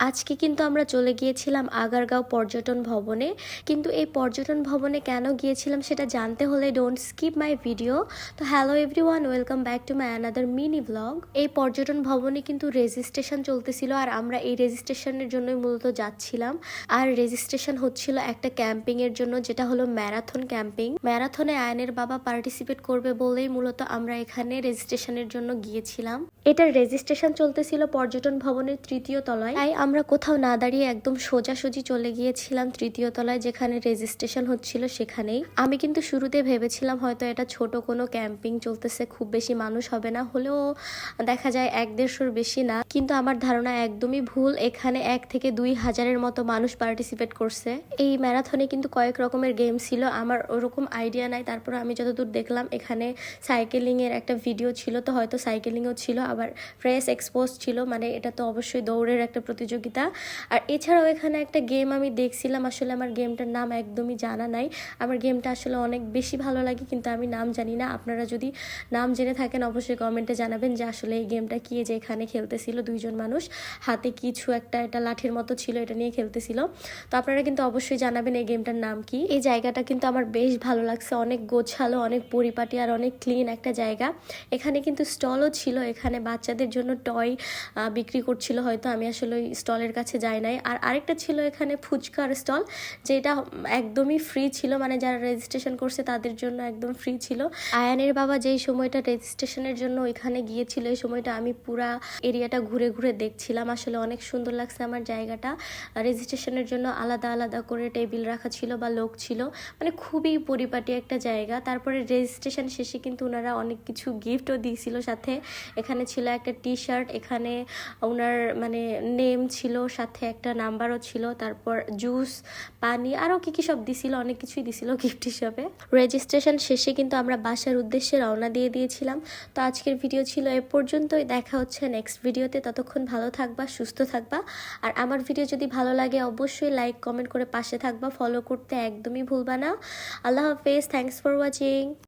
আজকে কিন্তু আমরা চলে গিয়েছিলাম আগারগাঁও পর্যটন ভবনে। কিন্তু এই পর্যটন ভবনে কেন গিয়েছিলাম সেটা জানতে হলে ডোন্ট স্কিপ মাই ভিডিও। তো hello everyone, welcome back to my another mini blog. এই পর্যটন ভবনে কিন্তু রেজিস্ট্রেশন চলতেছিল, আর আমরা এই রেজিস্ট্রেশনের জন্যই মূলত যাচ্ছিলাম। আর রেজিস্ট্রেশন হচ্ছিল একটা ক্যাম্পিং এর জন্য, যেটা হলো ম্যারাথন ক্যাম্পিং। ম্যারাথনে আয়নের বাবা পার্টিসিপেট করবে বলেই মূলত আমরা এখানে রেজিস্ট্রেশনের জন্য গিয়েছিলাম। এটার রেজিস্ট্রেশন চলতেছিল পর্যটন ভবনের 3য় তলায়, তাই আমরা কোথাও না দাঁড়িয়ে একদম সোজাসুজি চলে গিয়েছিলাম 3য় তলায়, যেখানে রেজিস্ট্রেশন হচ্ছিল সেখানেই। আমি কিন্তু শুরুতে ভেবেছিলাম হয়তো এটা ছোট কোনো ক্যাম্পিং চলতেছে, খুব বেশি মানুষ হবে না, হলেও দেখা যায় 1-150-র বেশি না। কিন্তু আমার ধারণা একদমই ভুল, এখানে 1 থেকে 2 হাজারের মতো মানুষ পার্টিসিপেট করছে। এই ম্যারাথনে কিন্তু কয়েক রকমের গেম ছিল, আমার ওরকম আইডিয়া নাই। তারপর আমি যতদূর দেখলাম এখানে সাইকেলিং এর একটা ভিডিও ছিল, তো হয়তো সাইকেলিংও ছিল, আবার ফ্রেশ এক্সপোজ ছিল, মানে এটা তো অবশ্যই দৌড়ের একটা প্রতিযোগিতা। আর এছাড়াও এখানে একটা গেম আমি দেখছিলাম, আসলে আমার গেমটার নাম একদমই জানা নাই। আমার গেমটা আসলে অনেক বেশি ভালো লাগে, কিন্তু আমি নাম জানি না। আপনারা যদি নাম জেনে থাকেন অবশ্যই কমেন্টে জানাবেন যে আসলে এই গেমটা কি। যে এখানে খেলতেছিল 2জন মানুষ, হাতে কিছু একটা এটা লাঠির মতো ছিল, এটা নিয়ে খেলতেছিল। তো আপনারা কিন্তু অবশ্যই জানাবেন এই গেমটার নাম কি। এই জায়গাটা কিন্তু আমার বেশ ভালো লাগছে, অনেক গোছালো, অনেক পরিপাটি আর অনেক ক্লিন একটা জায়গা। এখানে কিন্তু স্টলও ছিল, এখানে বাচ্চাদের জন্য টয় বিক্রি করছিল, হয়তো আমি আসলে ওই স্টলের কাছে যাই নাই। আর আরেকটা ছিল এখানে ফুচকার স্টল, যেটা একদমই ফ্রি ছিল, মানে যারা রেজিস্ট্রেশন করছে তাদের জন্য একদম ফ্রি ছিল। আয়ানের বাবা যেই সময়টা রেজিস্ট্রেশনের জন্য ওইখানে গিয়েছিল, এই সময়টা আমি পুরা এরিয়াটা ঘুরে ঘুরে দেখছিলাম। আসলে অনেক সুন্দর লাগছে আমার জায়গাটা। রেজিস্ট্রেশনের জন্য আলাদা আলাদা করে টেবিল রাখা ছিল বা লোক ছিল, মানে খুবই পরিপাটি একটা জায়গা। তারপরে রেজিস্ট্রেশন শেষে কিন্তু ওনারা অনেক কিছু গিফটও দিয়েছিল সাথে। এখানে ছিল একটা টি-শার্ট, এখানে ওনার মানে নেম ছিল, সাথে একটা নাম্বারও ছিল, তারপর জুস, পানি, আরও কি কি সব দিছিল, অনেক কিছুই দিছিল গিফট হিসাবে। রেজিস্ট্রেশন শেষে কিন্তু আমরা বাসার উদ্দেশ্যে রওনা দিয়ে দিয়েছিলাম। তো আজকের ভিডিও ছিল এ পর্যন্তই, দেখা হচ্ছে নেক্সট ভিডিওতে। ততক্ষণ ভালো থাকবা, সুস্থ থাকবা। আর আমার ভিডিও যদি ভালো লাগে অবশ্যই লাইক কমেন্ট করে পাশে থাকবা, ফলো করতে একদমই ভুলবা না। আল্লাহ হাফেজ, থ্যাংকস ফর ওয়াচিং।